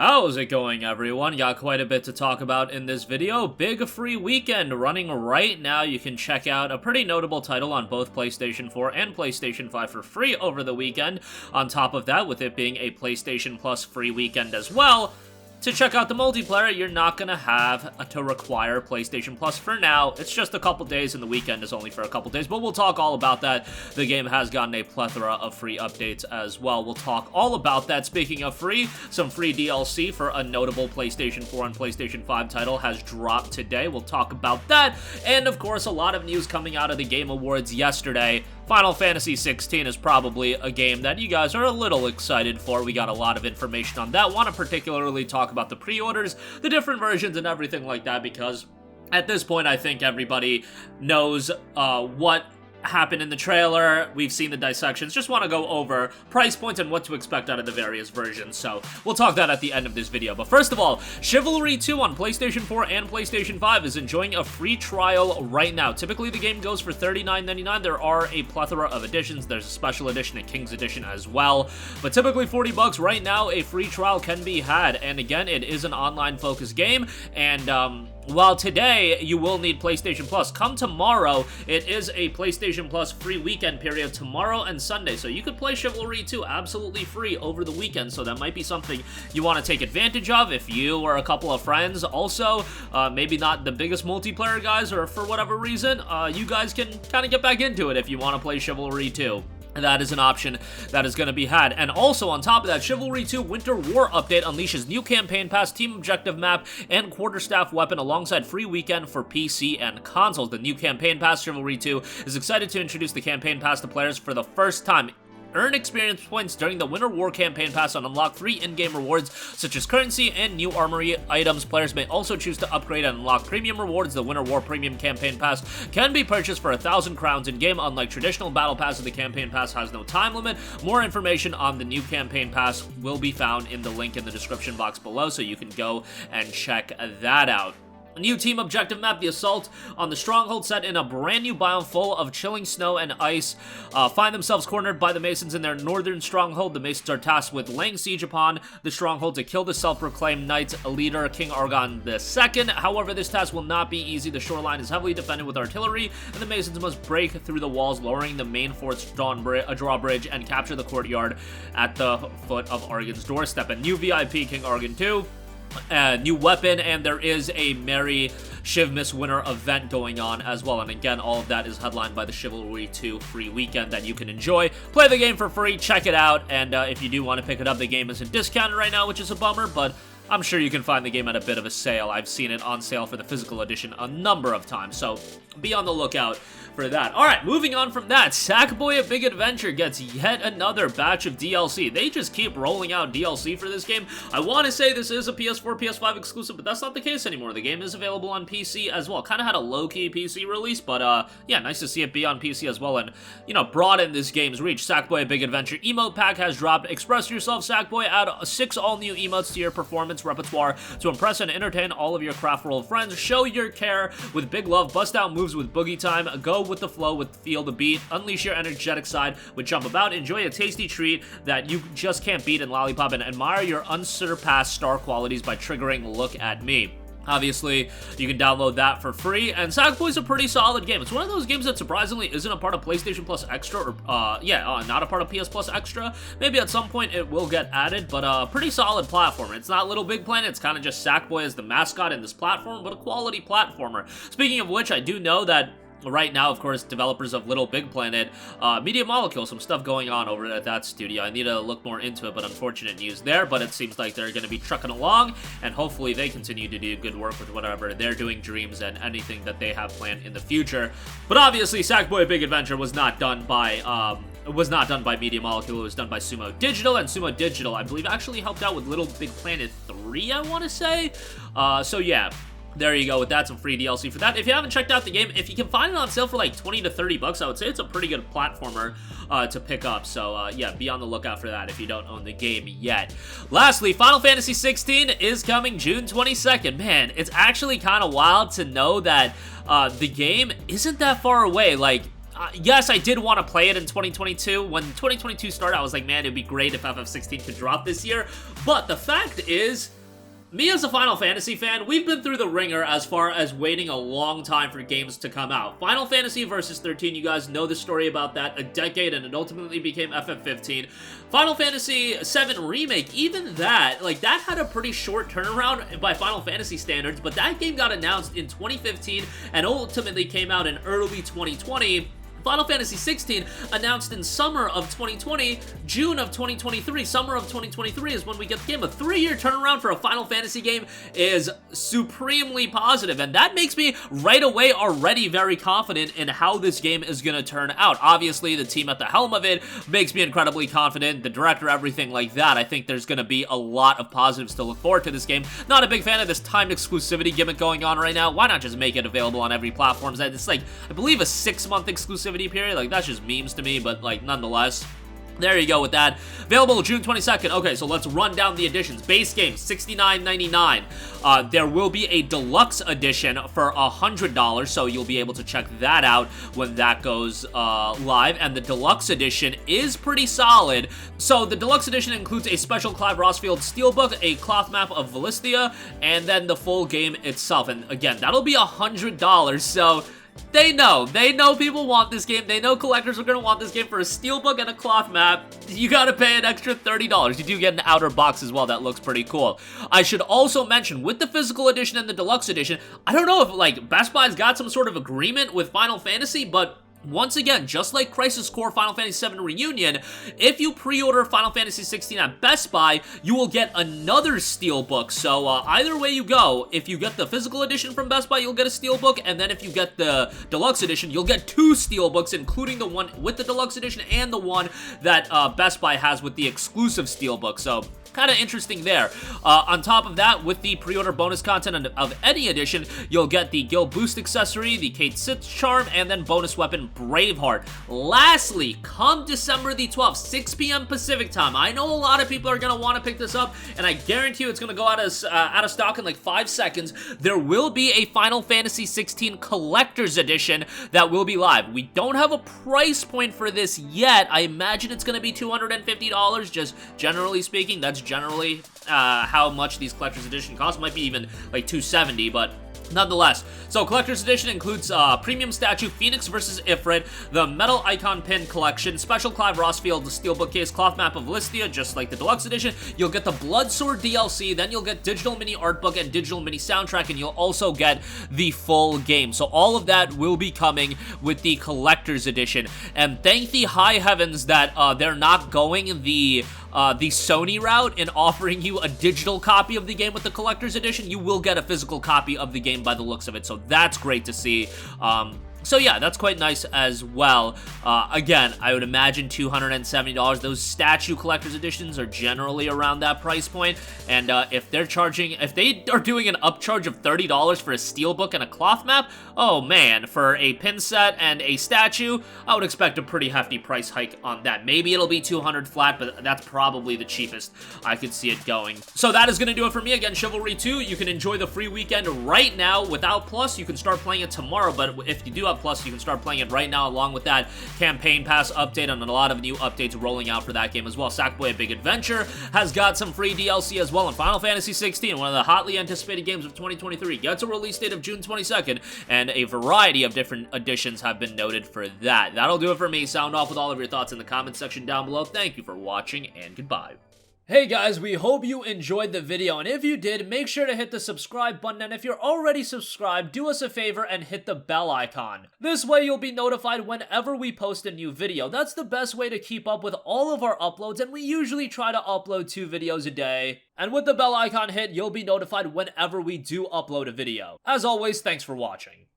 How's it going, everyone? Got quite a bit to talk about in this video. Big free weekend running right now. You can check out a pretty notable title on both PlayStation 4 and PlayStation 5 for free over the weekend. On top of that, with it being a PlayStation Plus free weekend as well, to check out the multiplayer, you're not going to have to require PlayStation Plus for now. It's just a couple days, and the weekend is only for a couple days, but we'll talk all about that. The game has gotten a plethora of free updates as well. We'll talk all about that. Speaking of free, some free DLC for a notable PlayStation 4 and PlayStation 5 title has dropped today. We'll talk about that, and of course, a lot of news coming out of the Game Awards yesterday. Final Fantasy 16 is probably a game that you guys are a little excited for. We got a lot of information on that. Want to particularly talk about the pre-orders, the different versions, and everything like that, because at this point, I think everybody knows what happened in the trailer. We've seen the dissections. Just want to go over price points and what to expect out of the various versions. So we'll talk that at the end of this video. But first of all, Chivalry 2 on PlayStation 4 and PlayStation 5 is enjoying a free trial right now. Typically, the game goes for $39.99. There are a plethora of editions. There's a special edition, a King's edition as well. But typically $40 right now, a free trial can be had. And again, it is an online-focused game. And while today you will need PlayStation Plus, come tomorrow, it is a PlayStation Plus free weekend period tomorrow and Sunday. So you could play Chivalry 2 absolutely free over the weekend. So that might be something you want to take advantage of if you or a couple of friends. Also, maybe not the biggest multiplayer guys, or for whatever reason, you guys can kind of get back into it if you want to play Chivalry 2. That is an option that is going to be had. And also, on top of that, Chivalry 2 Winter War Update unleashes new campaign pass, team objective map, and quarterstaff weapon alongside free weekend for PC and consoles. The new campaign pass, Chivalry 2, is excited to introduce the campaign pass to players for the first time. Earn experience points during the Winter War Campaign Pass and unlock free in-game rewards such as currency and new armory items. Players may also choose to upgrade and unlock premium rewards. The Winter War Premium Campaign Pass can be purchased for 1,000 crowns in-game. Unlike traditional Battle Passes, the Campaign Pass has no time limit. More information on the new Campaign Pass will be found in the link in the description box below, so you can go and check that out. A new team objective map, the Assault on the Stronghold, set in a brand new biome full of chilling snow and ice. Find themselves cornered by the Masons in their northern stronghold. The Masons are tasked with laying siege upon the stronghold to kill the self-proclaimed knight leader, King Argon II. However, this task will not be easy. The shoreline is heavily defended with artillery, and the Masons must break through the walls, lowering the main fort's drawbridge, and capture the courtyard at the foot of Argon's doorstep. A new VIP, King Argon II. New weapon, and there is a Merry Shivmas Winter event going on as well. And again, all of that is headlined by the Chivalry 2 free weekend that you can enjoy. Play the game for free, check it out, and if you do want to pick it up, the game isn't discounted right now, which is a bummer, but I'm sure you can find the game at a bit of a sale. I've seen it on sale for the physical edition a number of times, so be on the lookout for that. Alright, moving on from that, Sackboy: A Big Adventure gets yet another batch of DLC. They just keep rolling out DLC for this game. I want to say this is a PS4, PS5 exclusive, but that's not the case anymore. The game is available on PC as well. Kind of had a low-key PC release, but yeah, nice to see it be on PC as well and, you know, broaden this game's reach. Sackboy: A Big Adventure Emote Pack has dropped. Express yourself, Sackboy. Add 6 all-new emotes to your performance repertoire to impress and entertain all of your craft world friends. Show your care with big love, bust out moves with boogie time, go with the flow with feel the beat, unleash your energetic side with jump about, enjoy a tasty treat that you just can't beat in Lollipop, and admire your unsurpassed star qualities by triggering Look at Me. Obviously, you can download that for free, and Sackboy's a pretty solid game. It's one of those games that surprisingly isn't a part of PlayStation Plus Extra, or, not a part of PS Plus Extra. Maybe at some point it will get added, but pretty solid platformer. It's not Little Big Planet, it's kind of just Sackboy as the mascot in this platform, but a quality platformer. Speaking of which, I do know that right now, of course, developers of Little Big Planet, Media Molecule, some stuff going on over at that studio. I need to look more into it, but unfortunate news there. But it seems like they're going to be trucking along, and hopefully they continue to do good work with whatever they're doing, Dreams, and anything that they have planned in the future. But obviously, Sackboy: A Big Adventure was not done by Media Molecule. It was done by Sumo Digital, and Sumo Digital, I believe, actually helped out with Little Big Planet 3, I want to say. So yeah. There you go with that, some free DLC for that. If you haven't checked out the game, if you can find it on sale for like 20 to 30 bucks, I would say it's a pretty good platformer to pick up. So yeah, be on the lookout for that if you don't own the game yet. Lastly, Final Fantasy 16 is coming June 22nd. Man, it's actually kind of wild to know that the game isn't that far away. Like, yes, I did want to play it in 2022. When 2022 started, I was like, man, it'd be great if FF16 could drop this year. But the fact is, me as a Final Fantasy fan, we've been through the ringer as far as waiting a long time for games to come out. Final Fantasy Versus 13, you guys know the story about that, a decade, and it ultimately became FF15. Final Fantasy VII Remake, even that, like, that had a pretty short turnaround by Final Fantasy standards, but that game got announced in 2015 and ultimately came out in early 2020. Final Fantasy XVI announced in summer of 2020, June of 2023. Summer of 2023 is when we get the game. A 3-year turnaround for a Final Fantasy game is supremely positive, and that makes me right away already very confident in how this game is going to turn out. Obviously, the team at the helm of it makes me incredibly confident, the director, everything like that. I think there's going to be a lot of positives to look forward to this game. Not a big fan of this timed exclusivity gimmick going on right now. Why not just make it available on every platform? It's like, I believe, a 6-month exclusivity period. Like, that's just memes to me, but like, nonetheless, there you go with that. Available June 22nd. Okay, so let's run down the editions. Base game, $69.99. There will be a deluxe edition for $100, so you'll be able to check that out when that goes live. And the deluxe edition is pretty solid. So the deluxe edition includes a special Clive Rossfield steelbook, a cloth map of Valisthea, and then the full game itself. And again, that'll be $100, so they know people want this game. They know collectors are going to want this game. For a steelbook and a cloth map, you got to pay an extra $30. You do get an outer box as well. That looks pretty cool. I should also mention, with the physical edition and the deluxe edition, I don't know if, like, Best Buy's got some sort of agreement with Final Fantasy, but once again, just like Crisis Core Final Fantasy VII Reunion, if you pre-order Final Fantasy XVI at Best Buy, you will get another steelbook. So either way you go, if you get the physical edition from Best Buy, you'll get a steelbook, and then if you get the deluxe edition, you'll get 2 steelbooks, including the one with the deluxe edition and the one that Best Buy has with the exclusive steelbook. So kind of interesting there. On top of that, with the pre-order bonus content of any edition, you'll get the Guild Boost accessory, the Kate Sith charm, and then bonus weapon Braveheart. Lastly, come December the 12th, 6 p.m. Pacific time, I know a lot of people are going to want to pick this up, and I guarantee you it's going to go out of stock in like 5 seconds. There will be a Final Fantasy XVI Collector's Edition that will be live. We don't have a price point for this yet. I imagine it's going to be $250, just generally speaking. That's generally how much these collector's edition cost. Might be even like $270, but nonetheless. So collector's edition includes premium statue Phoenix vs. Ifrit, the metal icon pin collection, special Clive Rossfield steelbook case, cloth map of Listia, just like the deluxe edition. You'll get the Bloodsword DLC, then you'll get digital mini art book and digital mini soundtrack, and you'll also get the full game. So all of that will be coming with the collector's edition. And thank the high heavens that they're not going the Sony route in offering you a digital copy of the game with the collector's edition. You will get a physical copy of the game by the looks of it, so that's great to see. So yeah, that's quite nice as well. Again, I would imagine $270. Those statue collector's editions are generally around that price point, and if they are doing an upcharge of $30 for a steelbook and a cloth map, oh man, for a pin set and a statue, I would expect a pretty hefty price hike on that. Maybe it'll be $200 flat, but that's probably the cheapest I could see it going. So that is going to do it for me. Again, Chivalry 2, you can enjoy the free weekend right now without Plus. You can start playing it tomorrow, but if you do have Plus, you can start playing it right now, along with that campaign pass update and a lot of new updates rolling out for that game as well. Sackboy: A Big Adventure has got some free DLC as well, and Final Fantasy XVI, one of the hotly anticipated games of 2023, gets a release date of June 22nd, and a variety of different additions have been noted for that. That'll do it for me. Sound off with all of your thoughts in the comment section down below. Thank you for watching, and goodbye. Hey guys, we hope you enjoyed the video, and if you did, make sure to hit the subscribe button, and if you're already subscribed, do us a favor and hit the bell icon. This way you'll be notified whenever we post a new video. That's the best way to keep up with all of our uploads, and we usually try to upload 2 videos a day. And with the bell icon hit, you'll be notified whenever we do upload a video. As always, thanks for watching.